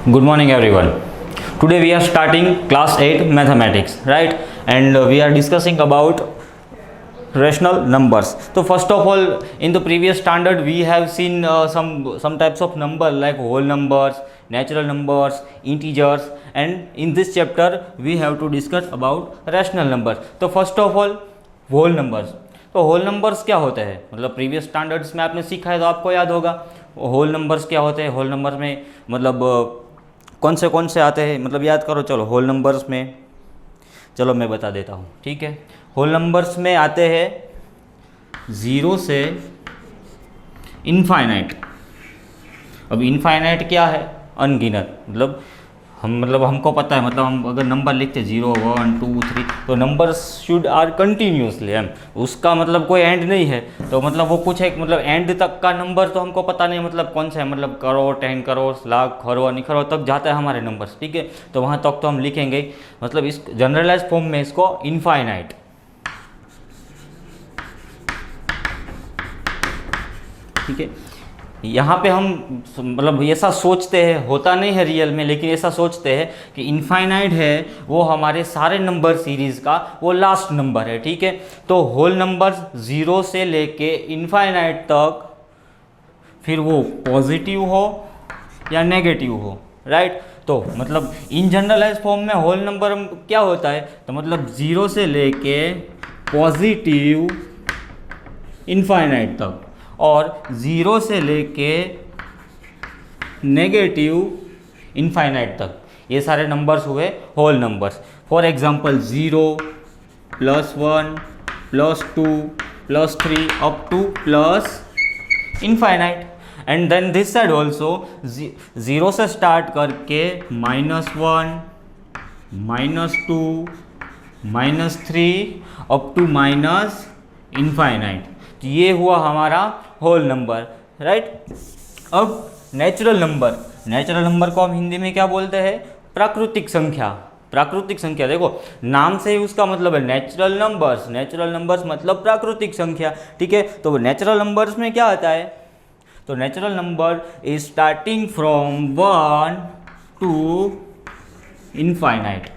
Good morning everyone. Today we are starting class 8 mathematics, right? And we are discussing about rational numbers. So first of all, in the previous standard we have seen some types of number like whole numbers, natural numbers, integers, and in this chapter we have to discuss about rational numbers. तो first of all whole numbers. तो whole numbers क्या होते हैं, मतलब previous standards में आपने सीखा है तो आपको याद होगा होल नंबर्स क्या होते हैं. होल नंबर में मतलब कौन से आते हैं, मतलब याद करो. चलो होल नंबर्स में चलो मैं बता देता हूँ, ठीक है. होल नंबर्स में आते हैं 0 से इनफाइनाइट. अब इनफाइनाइट क्या है, अनगिनत. मतलब हमको पता है, मतलब हम अगर नंबर लिखते 0 1 2 3 तो नंबर्स शुड आर कंटिन्यूसली, हम उसका मतलब कोई एंड नहीं है. तो मतलब वो कुछ एक मतलब एंड तक का नंबर तो हमको पता नहीं, मतलब कौन सा है, मतलब करोड़ 10 करोड़ लाख खरवा नहीं खरवा तक जाता है हमारे नंबर्स, ठीक है. तो वहाँ तक तो हम लिखेंगे, मतलब इस जनरलाइज फॉर्म में इसको इनफाइनाइट, ठीक है. यहाँ पे हम मतलब ऐसा सोचते हैं, होता नहीं है रियल में, लेकिन ऐसा सोचते हैं कि इनफाइनाइट है वो हमारे सारे नंबर सीरीज़ का वो लास्ट नंबर है, ठीक है. तो होल नंबर्स 0 से लेके इनफाइनाइट तक, फिर वो पॉजिटिव हो या नेगेटिव हो, राइट. तो मतलब इन जनरलाइज फॉर्म में होल नंबर क्या होता है, तो मतलब 0 से लेके पॉजिटिव इनफाइनाइट तक और 0 से लेके नेगेटिव इनफाइनाइट तक, ये सारे नंबर्स हुए whole numbers. For example 0 + 1 + 2 + 3 up to plus infinite. And then this side also 0 से स्टार्ट करके -1 -2 -3 अप टू माइनस इनफाइनाइट. ये हुआ हमारा होल नंबर, राइट. अब नेचुरल नंबर को हम हिंदी में क्या बोलते हैं, प्राकृतिक संख्या. प्राकृतिक संख्या देखो नाम से ही उसका मतलब है नेचुरल नंबर्स मतलब प्राकृतिक संख्या, ठीक है. तो नेचुरल नंबर्स में क्या आता है, तो natural number is starting from 1 to infinite,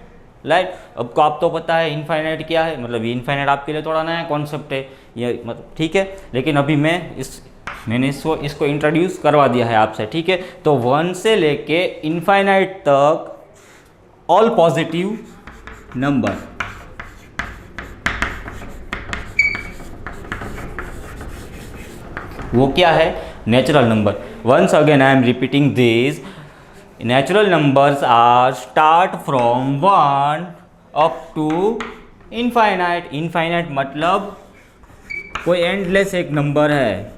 right. अब को आप तो पता है इनफाइनाइट क्या है, मतलब इनफाइनाइट आपके लिए थोड़ा नया कॉन्सेप्ट है ये, मतलब ठीक है. लेकिन अभी मैंने इसको इंट्रोड्यूस करवा दिया है आपसे, ठीक है. तो 1 से लेके इनफाइनाइट तक ऑल पॉजिटिव नंबर, वो क्या है, natural number. Once again I am repeating this, natural numbers are start from 1 up to infinite मतलब कोई एंडलेस एक नंबर है,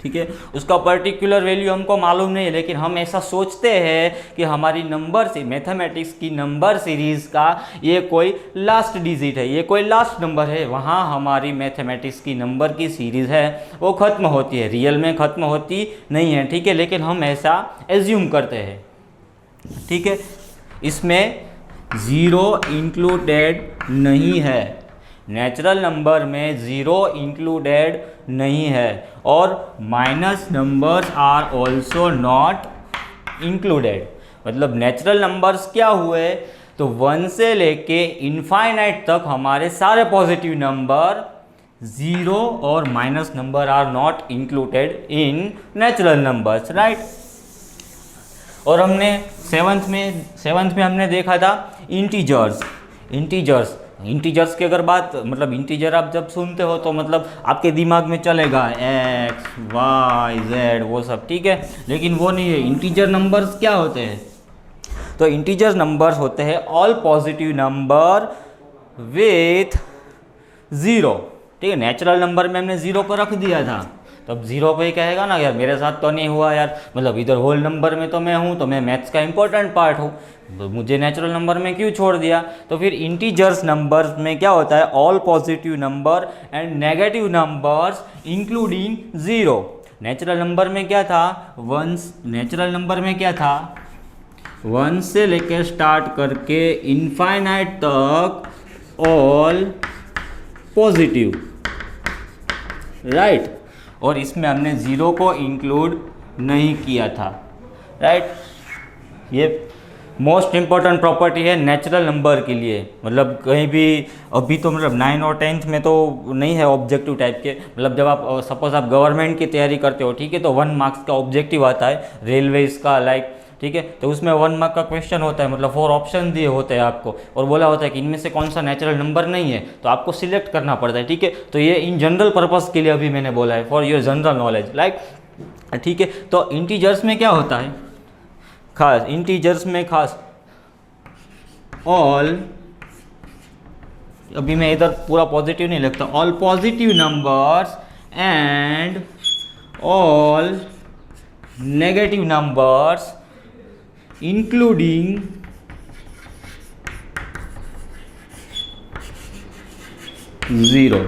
ठीक है. उसका पर्टिकुलर वैल्यू हमको मालूम नहीं है, लेकिन हम ऐसा सोचते हैं कि हमारी नंबर से मैथमेटिक्स की नंबर सीरीज़ का ये कोई लास्ट डिजिट है, ये कोई लास्ट नंबर है, वहाँ हमारी मैथमेटिक्स की नंबर की सीरीज़ है वो ख़त्म होती है. रियल में ख़त्म होती नहीं है, ठीक है, लेकिन हम ऐसा एज्यूम करते हैं, ठीक है. इसमें 0 इंक्लूडेड नहीं है, नेचुरल नंबर में 0 इंक्लूडेड नहीं है, और minus numbers are also not included. मतलब नेचुरल नंबर्स क्या हुए, तो 1 से लेके इनफाइनाइट तक हमारे सारे पॉजिटिव नंबर 0 और minus number are not included in natural numbers, right. और हमने सेवन्थ में हमने देखा था इंटीजर्स की अगर बात, मतलब इंटीजर आप जब सुनते हो तो मतलब आपके दिमाग में चलेगा x y z वो सब, ठीक है. लेकिन वो नहीं है. इंटीजर नंबर्स क्या होते हैं, तो इंटीजर नंबर्स होते हैं ऑल पॉजिटिव नंबर विथ 0, ठीक है. नेचुरल नंबर में हमने 0 को रख दिया था, तो अब 0 पे ही कहेगा ना यार मेरे साथ तो नहीं हुआ यार, मतलब इधर होल नंबर में तो मैं हूँ, तो मैं मैथ्स का इंपॉर्टेंट पार्ट हूँ, तो मुझे नेचुरल नंबर में क्यों छोड़ दिया. तो फिर इंटीजर्स नंबर्स में क्या होता है, all positive number and negative numbers including 0. Natural number में क्या था, 1 से लेकर स्टार्ट करके इनफाइनाइट तक ऑल पॉजिटिव, राइट. और इसमें हमने 0 को इंक्लूड नहीं किया था, राइट. ये मोस्ट इम्पॉर्टेंट प्रॉपर्टी है नेचुरल नंबर के लिए। मतलब कहीं भी अभी तो मतलब 9 और 10th में तो नहीं है ऑब्जेक्टिव टाइप के, मतलब जब आप सपोज आप गवर्नमेंट की तैयारी करते हो, ठीक है, तो 1 मार्क्स का ऑब्जेक्टिव आता है रेलवेज का, लाइक, ठीक है, तो उसमें 1 मार्क का क्वेश्चन होता है, मतलब 4 ऑप्शन दिए होते हैं आपको और बोला होता है कि इनमें से कौन सा नेचुरल नंबर नहीं है, तो आपको सिलेक्ट करना पड़ता है, ठीक है। तो ये इन जनरल पर्पस के लिए अभी मैंने बोला है, for your general knowledge, like, ठीक है। तो इंटीजर्स में क्या होता है खास, इंटीजर्स में खास ऑल, अभी मैं इधर पूरा पॉजिटिव नहीं लिखता, all positive numbers and all negative numbers including zero,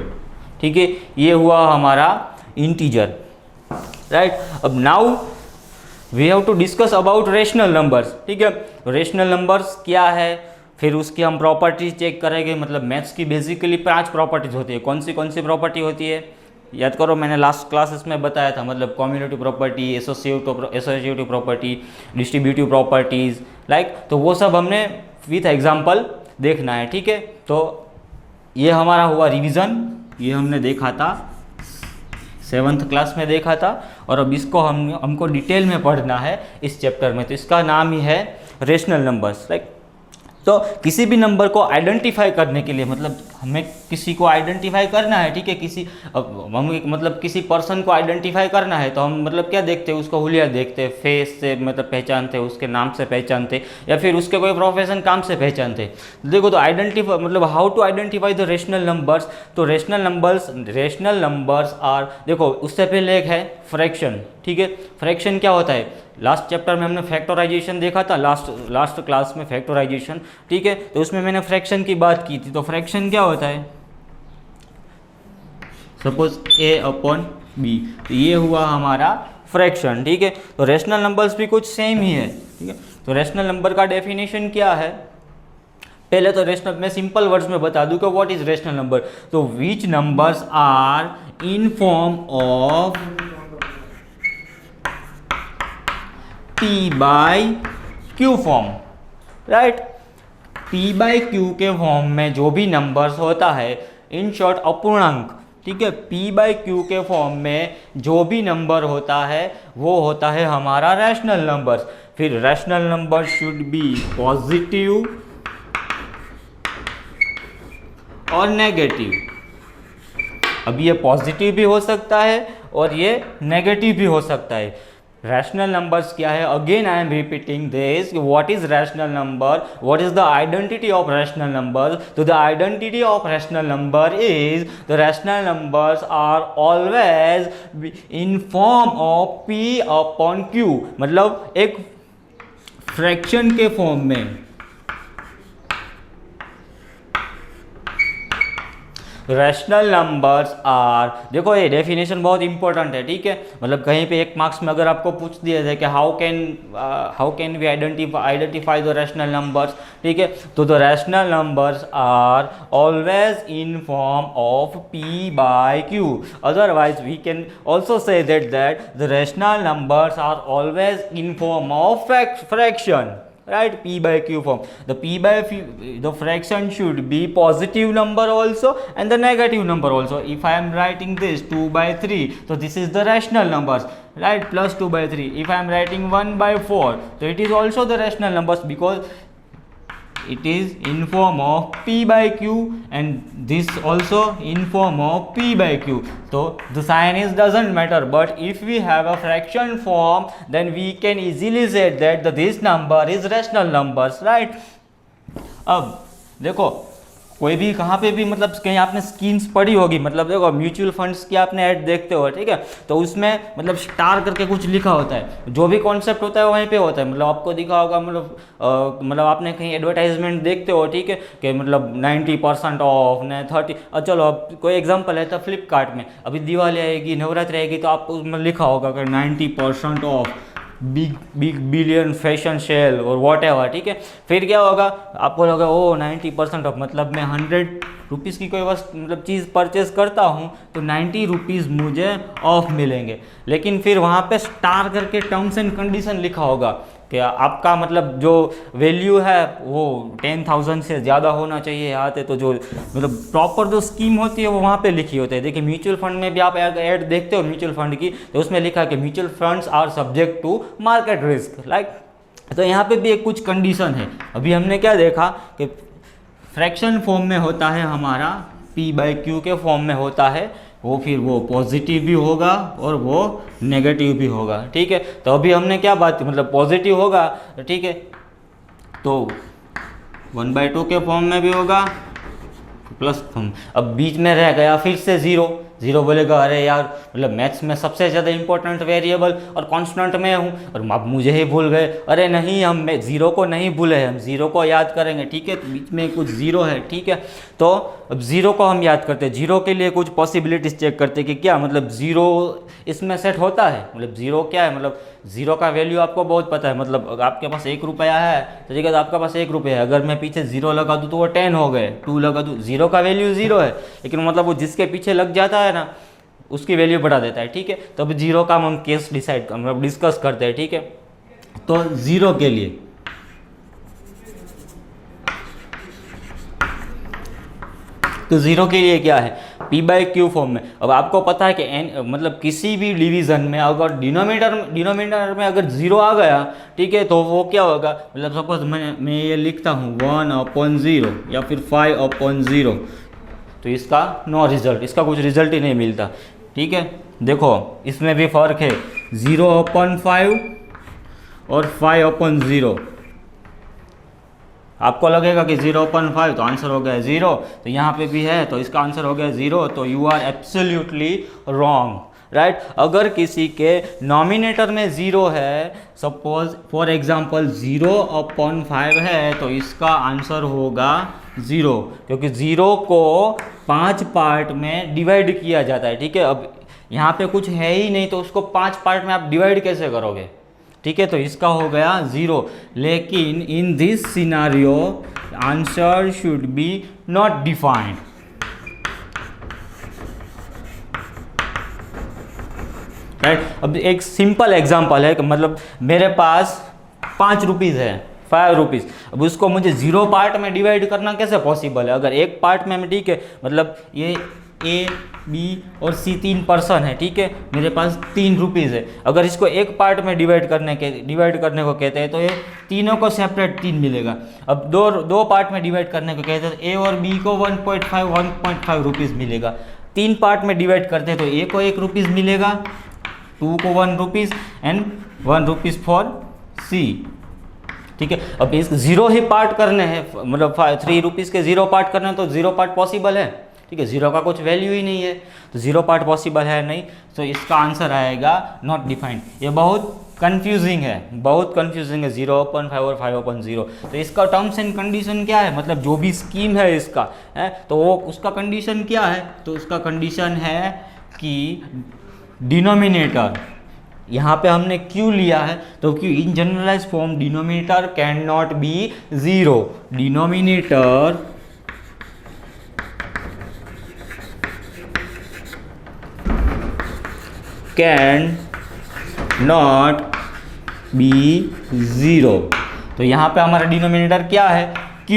ठीक है, ये हुआ हमारा इंटीजर, राइट। अब now we have to discuss about rational numbers, ठीक है। रेशनल नंबर्स क्या है, फिर उसकी हम प्रॉपर्टीज चेक करेंगे। मतलब मैथ्स की बेसिकली 5 प्रॉपर्टीज होती है। कौन सी प्रॉपर्टी होती है, याद करो, मैंने लास्ट क्लासेस में बताया था। मतलब community property, associative property, distributive properties, like, तो वो सब हमने विथ एग्जांपल देखना है, ठीक है। तो ये हमारा हुआ रिवीजन, ये हमने देखा था 7th क्लास में देखा था, और अब इसको हमको डिटेल में पढ़ना है इस चैप्टर में। तो इसका नाम ही है रेशनल नंबर्स, लाइक। तो किसी भी नंबर को आइडेंटिफाई करने के लिए, मतलब हमें किसी को आइडेंटिफाई करना है, ठीक है, मतलब किसी पर्सन को आइडेंटिफाई करना है, तो हम मतलब क्या देखते हैं, उसको हुलिया देखते हैं, फेस से मतलब पहचानते हैं, उसके नाम से पहचानते, या फिर उसके कोई प्रोफेशन काम से पहचानते। देखो, तो आइडेंटिफाई मतलब how to identify the rational numbers. तो रेशनल नंबर्स आर, देखो उससे पहले एक है फ्रैक्शन, ठीक है। फ्रैक्शन क्या होता है, लास्ट चैप्टर में हमने फैक्टराइजेशन देखा था, लास्ट क्लास में फैक्टराइजेशन, ठीक है। तो उसमें मैंने फ्रैक्शन की बात की थी। तो फ्रैक्शन क्या होता है, सपोज a/b, तो ये हुआ हमारा फ्रैक्शन, ठीक है। तो रेशनल नंबर्स भी कुछ सेम ही है, ठीक है। तो रेशनल नंबर का डेफिनेशन क्या है, पहले तो रेशनल, मैं सिंपल वर्ड्स में बता दूं कि व्हाट इज रेशनल नंबर। तो which numbers are in form of P by Q form, right. P by Q के फॉर्म में जो भी नंबर्स होता है, इन शॉर्ट अपूर्णांक, ठीक है। P बाई Q के फॉर्म में जो भी नंबर होता है वो होता है हमारा रैशनल नंबर्स। फिर rational number should be positive और नेगेटिव। अब ये पॉजिटिव भी हो सकता है और ये नेगेटिव भी हो सकता है। रैशनल नंबर्स क्या है, again I am repeating this, what is rational number, what is the identity of rational number. तो the identity of rational number is the rational numbers are always in form of P upon Q, मतलब एक fraction के form में। Rational numbers are, देखो ये definition बहुत important है, ठीक है। मतलब कहीं पे 1 मार्क्स में अगर आपको पूछ दिया जाए कि how can we identify the rational numbers, ठीक है, तो the rational numbers are always in form of P by Q। Otherwise we can also say that the rational numbers are always in form of fraction, right, P by Q form. The fraction should be positive number also and the negative number also. If I am writing this 2 by 3, so this is the rational numbers, right, plus 2 by 3. If I am writing 1 by 4, so it is also the rational numbers, because it is in form of P by Q, and this also in form of P by Q. So the sign is doesn't matter, but if we have a fraction form, then we can easily say that this number is rational numbers, right. अब देखो, कोई भी कहाँ पे भी मतलब कहीं आपने स्कीम्स पढ़ी होगी, मतलब देखो म्यूचुअल फंड्स की आपने ऐड देखते हो, ठीक है, तो उसमें मतलब स्टार करके कुछ लिखा होता है, जो भी कॉन्सेप्ट होता है वहीं पे होता है। मतलब आपको दिखा होगा, मतलब आपने कहीं एडवर्टाइजमेंट देखते हो, ठीक है, कि मतलब 90% ऑफ ने 30, चलो अब कोई एग्जांपल है तो फ्लिपकार्ट में अभी दिवाली आएगी, नवरात्रि आएगी, तो आपको उसमें लिखा होगा कि 90% off, big billion fashion sale और वॉट एवर, ठीक है। फिर क्या होगा, आपको लगा ओ 90% ऑफ, मतलब मैं 100 रुपीज़ की कोई वस्तु मतलब चीज़ परचेज करता हूँ तो 90 रुपीज़ मुझे ऑफ मिलेंगे। लेकिन फिर वहाँ पे स्टार करके टर्म्स एंड कंडीशन लिखा होगा, कि आपका मतलब जो वैल्यू है वो 10,000 से ज़्यादा होना चाहिए यहाँ पे, तो जो मतलब प्रॉपर जो स्कीम होती है वो वहाँ पे लिखी होती है। देखिए म्यूचुअल फंड में भी आप ऐड देखते हो म्यूचुअल फंड की, तो उसमें लिखा है कि mutual funds are subject to market risk, like. तो यहाँ पे भी एक कुछ कंडीशन है। अभी हमने क्या देखा कि फ्रैक्शन फॉर्म में होता है हमारा, P/Q के फॉर्म में होता है, वो फिर वो पॉजिटिव भी होगा और वो नेगेटिव भी होगा, ठीक है। तो अभी हमने क्या बात की, मतलब पॉजिटिव होगा, ठीक है, तो 1/2 के फॉर्म में भी होगा प्लस फॉर्म। अब बीच में रह गया फिर से जीरो बोलेगा अरे यार मतलब मैथ्स में सबसे ज़्यादा इंपॉर्टेंट वेरिएबल और कांस्टेंट में हूँ और आप मुझे ही भूल गए। अरे नहीं, हम जीरो को नहीं भूले, हम जीरो को याद करेंगे, ठीक है। तो बीच में कुछ जीरो है, ठीक है। तो अब जीरो को हम याद करते हैं, जीरो के लिए कुछ पॉसिबिलिटीज चेक करते हैं कि क्या मतलब जीरो इसमें सेट होता है। मतलब जीरो क्या है, मतलब जीरो का वैल्यू आपको बहुत पता है। मतलब अगर आपके पास 1 रुपया है तो ठीक है, तो आपके पास 1 रुपया है। अगर मैं पीछे जीरो लगा दूँ तो वो 10 हो गए, 2 लगा दूँ, जीरो का वैल्यू जीरो है, लेकिन मतलब वो जिसके पीछे लग जाता है ना उसकी वैल्यू बढ़ा देता है, ठीक है। तो अब जीरो का हम केस मतलब डिस्कस करते हैं, ठीक है। तो जीरो के लिए क्या है, P/Q फॉर्म में। अब आपको पता है कि n मतलब किसी भी डिवीजन में अगर डिनोमिनेटर में अगर जीरो आ गया, ठीक है, तो वो क्या होगा, मतलब सपोज मैं ये लिखता हूँ 1/0 या फिर 5/0, तो इसका नो रिजल्ट, इसका कुछ रिजल्ट ही नहीं मिलता, ठीक है। देखो इसमें भी फर्क है, 0/5 और 5/0। आपको लगेगा कि 0/5 तो आंसर हो गया 0, तो यहाँ पे भी है तो इसका आंसर हो गया 0, तो you are absolutely wrong, right. अगर किसी के नॉमिनेटर में 0 है, सपोज फॉर एग्जांपल 0/5 है, तो इसका आंसर होगा 0, क्योंकि 0 को 5 पार्ट में डिवाइड किया जाता है, ठीक है। अब यहाँ पे कुछ है ही नहीं तो उसको 5 पार्ट में आप डिवाइड कैसे करोगे, ठीक है। तो इसका हो गया 0, लेकिन in this scenario answer should be not defined, right. अब एक सिंपल एग्जांपल है कि मतलब मेरे पास 5 रुपीज़ है, 5 रुपीज़। अब उसको मुझे 0 पार्ट में डिवाइड करना कैसे पॉसिबल है। अगर एक पार्ट में ठीक है, मतलब ये A, B और C 3 पर्सन है, ठीक है, मेरे पास 3 रुपीज़ है। अगर इसको एक पार्ट में डिवाइड करने को कहते हैं तो ये तीनों को सेपरेट 3 मिलेगा। अब दो पार्ट में डिवाइड करने को कहते हैं तो A और B को 1.5 रुपीज़ मिलेगा। 3 पार्ट में डिवाइड करते हैं तो A को 1 रुपीज़ मिलेगा, 2 को 1 rupees and 1 rupees for C, ठीक है। अब इस 0 ही पार्ट करने हैं, मतलब 3 रुपीज़ के 0 पार्ट करने हैं तो 0 पार्ट पॉसिबल है, ठीक है। 0 का कुछ वैल्यू ही नहीं है तो 0 पार्ट पॉसिबल है नहीं, तो इसका आंसर आएगा नॉट डिफाइंड। ये बहुत कंफ्यूजिंग है 0/5 और 5/0। तो इसका टर्म्स एंड कंडीशन क्या है, मतलब जो भी स्कीम है इसका है तो वो उसका कंडीशन क्या है, तो उसका कंडीशन है कि डिनोमिनेटर, यहाँ पे हमने Q लिया है तो Q in generalize form denominator can not be 0, denominator can not be 0। तो यहाँ पे हमारा डिनोमिनेटर क्या है, Q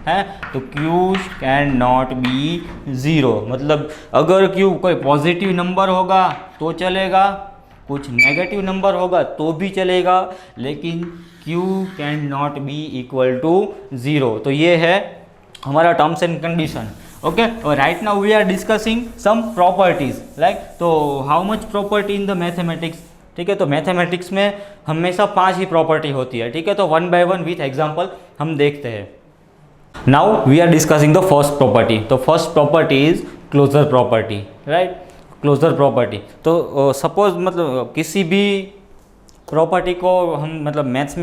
है, तो Q कैन नॉट बी 0। मतलब अगर Q कोई पॉजिटिव नंबर होगा तो चलेगा, कुछ नेगेटिव नंबर होगा तो भी चलेगा, लेकिन Q can not be equal to 0। तो ये है हमारा टर्म्स एंड कंडीशन, ओके। और right now we are discussing some properties, like तो how much property in the mathematics, ठीक है। तो मैथमेटिक्स में हमेशा 5 ही प्रॉपर्टी होती है, ठीक है। तो 1 बाय 1 विथ एग्जांपल हम देखते हैं। Now we are discussing the first property. तो first property is closure property, right, closure property. तो सपोज मतलब किसी भी प्रॉपर्टी को हम मतलब मैथ्स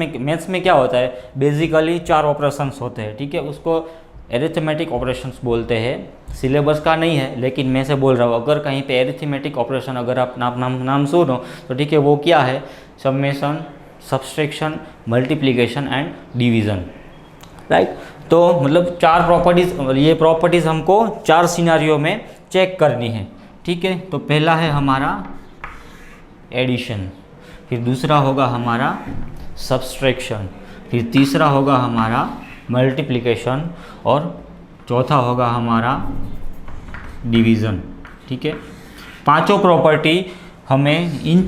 में क्या होता है, बेसिकली 4 ऑपरेशंस होते हैं, ठीक है। उसको एरिथमेटिक ऑपरेशंस बोलते हैं, सिलेबस का नहीं है लेकिन मैं से बोल रहा हूँ। अगर कहीं पे एरिथमेटिक ऑपरेशन अगर आप नाम सुनो तो ठीक है, वो क्या है, summation, subtraction, multiplication and division, right. तो मतलब 4 प्रॉपर्टीज़, ये प्रॉपर्टीज़ हमको 4 सिनारियो में चेक करनी है, ठीक है। तो पहला है हमारा एडिशन, फिर दूसरा होगा हमारा सब्सट्रैक्शन, फिर तीसरा होगा हमारा मल्टीप्लिकेशन और चौथा होगा हमारा डिवीज़न। ठीक है, पांचों प्रॉपर्टी हमें इन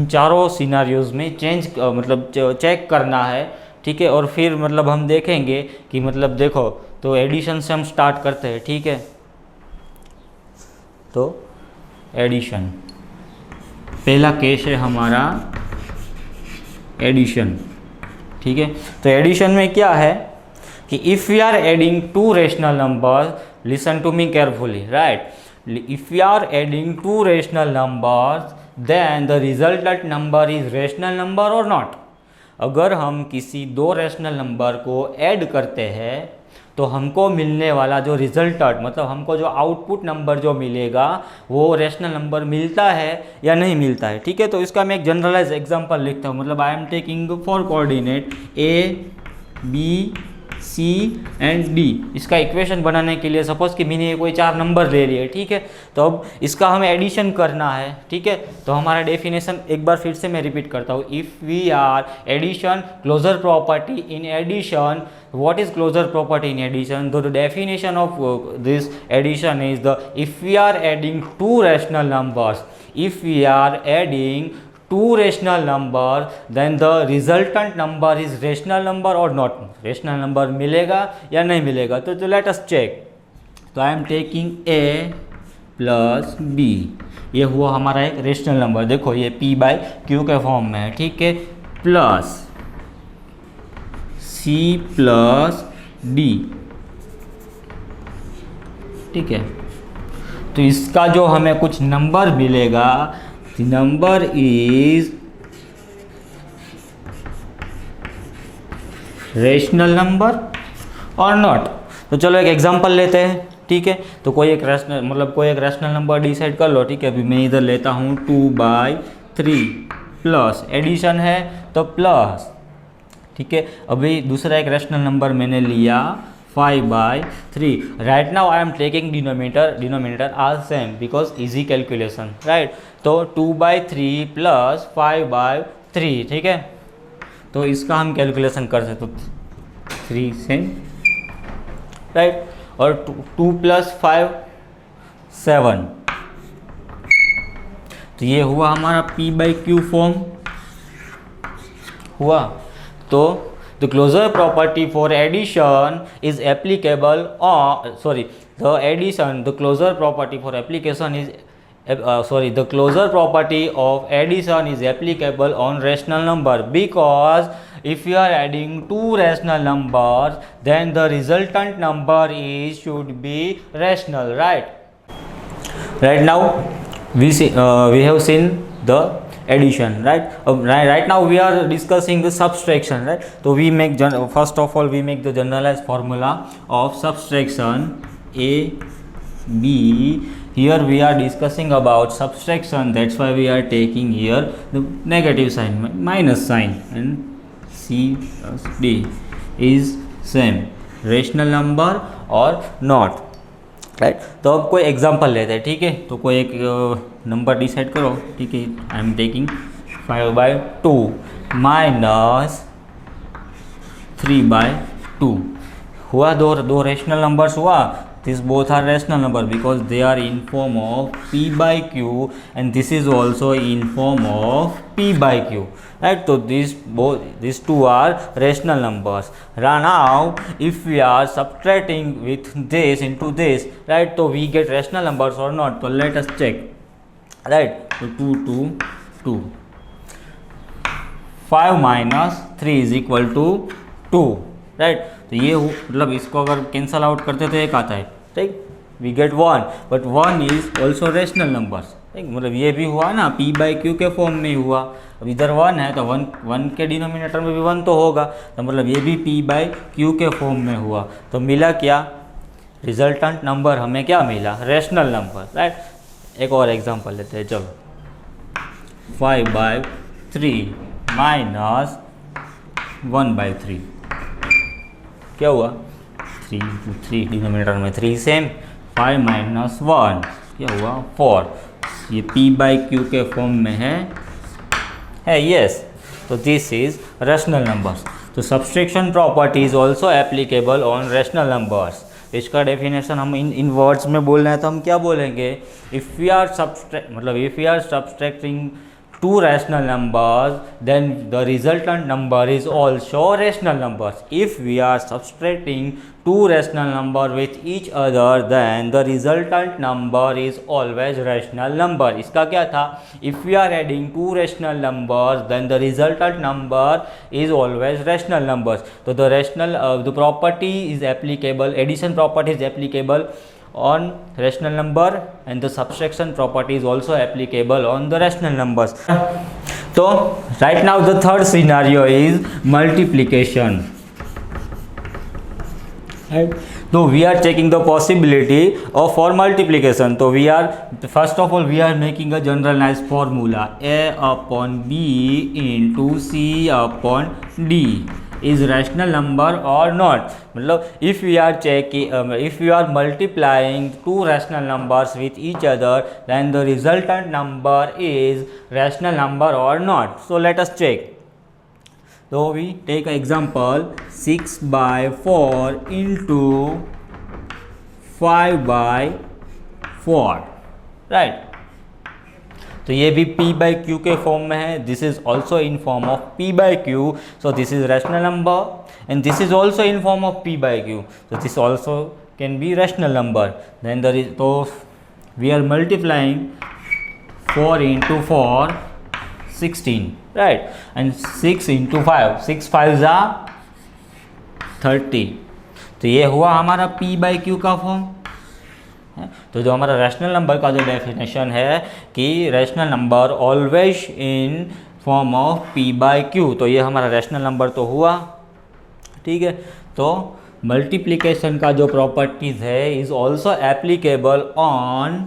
चारों सिनारियोज़ में मतलब चेक करना है। ठीक है, और फिर मतलब हम देखेंगे कि मतलब देखो, तो एडिशन से हम स्टार्ट करते हैं। ठीक है, तो एडिशन, पहला केस है हमारा एडिशन। ठीक है, तो एडिशन में क्या है कि if we are adding to rational number, listen to me carefully, right, if we are adding to rational numbers then the resultant number is rational number और नॉट। अगर हम किसी दो रेशनल नंबर को ऐड करते हैं तो हमको मिलने वाला जो रिजल्टेंट, मतलब हमको जो आउटपुट नंबर जो मिलेगा वो रेशनल नंबर मिलता है या नहीं मिलता है। ठीक है, तो इसका मैं एक जनरलाइज एग्जांपल लिखता हूँ। मतलब I am taking for coordinate A B C and D. इसका इक्वेशन बनाने के लिए सपोज कि मैंने कोई 4 नंबर ले लिए। ठीक है, तो अब इसका हमें एडिशन करना है। ठीक है, तो हमारा डेफिनेशन एक बार फिर से मैं रिपीट करता हूँ। If we are addition, closure property in addition, what is closure property in addition? The definition of this addition is if we are adding two rational numbers, if we are adding two rational numbers, then the resultant number is rational number or not. rational number मिलेगा या नहीं मिलेगा, तो let us check. तो I am taking a plus b, ये हुआ हमारा एक रेशनल नंबर। देखो ये p बाई q के फॉर्म में है। ठीक है, प्लस C प्लस डी। ठीक है, तो इसका जो हमें कुछ नंबर मिलेगा, नंबर इज रेशनल नंबर और नॉट। तो चलो एक एग्जांपल लेते हैं। ठीक है, तो कोई एक रेशनल नंबर डिसाइड कर लो। ठीक है, अभी मैं इधर लेता हूँ 2/3 प्लस एडिशन है तो प्लस। ठीक है, अभी दूसरा एक रेशनल नंबर मैंने लिया 5/3। Right now I am taking denominator are same because easy calculation, right. तो 2/3 प्लस 5/3। ठीक है, तो इसका हम कैलकुलेशन कर सकते तो 3 सेम, राइट, और 2 प्लस 5 7। तो ये हुआ हमारा p/q फॉर्म हुआ। तो the closure property for addition is applicable the closure property for application is the closure property of addition is applicable on rational number, because if you are adding two rational numbers then the resultant number should be rational, right now we have seen the addition, right now we are discussing the subtraction, right? So we make first of all we make the generalized formula of subtraction a b. Here we are discussing about subtraction, that's why we are taking here the negative sign, minus sign, and c plus d is same, rational number or not, right. तो अब कोई example लेते हैं। ठीक है, तो कोई एक नंबर डिसाइड करो। ठीक है, आई एम टेकिंग 5/2 माइनस 3/2 हुआ। दो रेशनल नंबर्स हुआ। This both are rational number because they are in form of p/q and this is also in form of p/q, right? So these two are rational numbers. Now if we are subtracting with this into this, right, so we get rational numbers or not. So let us check, right? So 2 5 minus 3 is equal to 2, right? तो ये मतलब इसको अगर cancel out करते तो एक आता है, ठीक, we get 1, but 1 is also rational numbers, ठीक, मतलब ये भी हुआ ना p/q के फॉर्म में हुआ। अब इधर 1 है तो 1 के डिनोमिनेटर में भी 1 तो होगा, तो मतलब ये भी p/q के फॉर्म में हुआ। तो मिला क्या, रिजल्टेंट नंबर हमें क्या मिला, रेशनल नंबर, राइट। एक और एग्जांपल लेते हैं, चलो 5/3 माइनस 1/3 क्या हुआ, 3 × 3 डिनोमिनेटर में 3 सेम, 5 माइनस 1 क्या हुआ 4। ये p/q के फॉर्म में है यस। तो दिस इज रैशनल नंबर्स। तो subtraction property is also applicable on rational numbers. इसका डेफिनेशन हम इन वर्ड्स में बोल रहे हैं तो हम क्या बोलेंगे, if we are subtracting two rational numbers, then the resultant number is also rational numbers. If we are subtracting two rational numbers with each other, then the resultant number is always rational number. इसका क्या था, if we are adding two rational numbers, then the resultant number is always rational numbers. So the property is applicable, addition property is applicable on rational number and the subtraction property is also applicable on the rational numbers. So right now the third scenario is multiplication. Right? So we are checking the possibility of for multiplication. So we are first of all we are making a generalized formula, a upon b into c upon d is rational number or not. मतलब if we are checking, if we are multiplying two rational numbers with each other, then the resultant number is rational number or not. So let us check. So we take an example, 6 by 4 into 5 by 4, right? तो ये भी p by q के form में है, this is also in form of p by q, so this is rational number and this is also in form of p by q, so this also can be rational number. Then there is, so we are multiplying 4 into 4 16, right, and 6 into 5, 6 5s are 30. तो ये हुआ हमारा p by q का form. तो जो हमारा rational number का जो डेफिनेशन है कि rational number always in form of p by q, तो ये हमारा रैशनल नंबर तो हुआ, ठीक है। तो मल्टीप्लिकेशन का जो प्रॉपर्टीज़ है is also applicable on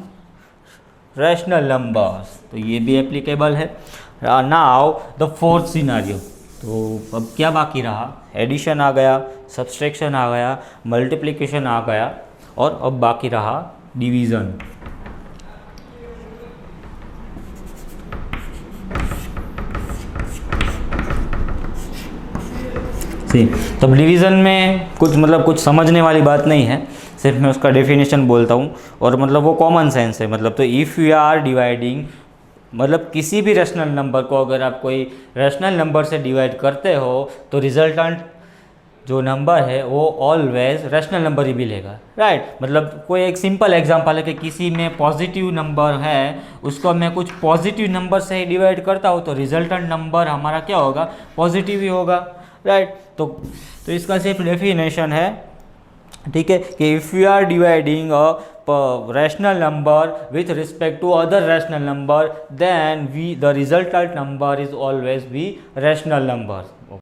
rational numbers, तो ये भी एप्लीकेबल है। नाउ द फोर्थ सिनेरियो, तो अब क्या बाकी रहा, एडिशन आ गया, सब्सट्रैक्शन आ गया, मल्टीप्लिकेशन आ गया, और अब बाकी रहा डिवीज़न। तब डिवीज़न में कुछ समझने वाली बात नहीं है, सिर्फ मैं उसका डेफिनेशन बोलता हूँ और मतलब वो कॉमन सेंस है। मतलब तो इफ़ यू आर डिवाइडिंग, मतलब किसी भी रैशनल नंबर को अगर आप कोई रैशनल नंबर से डिवाइड करते हो तो रिजल्टेंट जो नंबर है वो ऑलवेज रैशनल नंबर ही मिलेगा, राइट। मतलब कोई एक सिंपल एग्जांपल है कि किसी में पॉजिटिव नंबर है, उसको मैं कुछ पॉजिटिव नंबर से ही डिवाइड करता हूँ तो रिजल्टेंट नंबर हमारा क्या होगा, पॉजिटिव ही होगा, राइट। तो इसका सिर्फ डेफिनेशन है, ठीक है, कि if you are dividing a rational number with respect to other rational number, then the resultant number is always be rational number.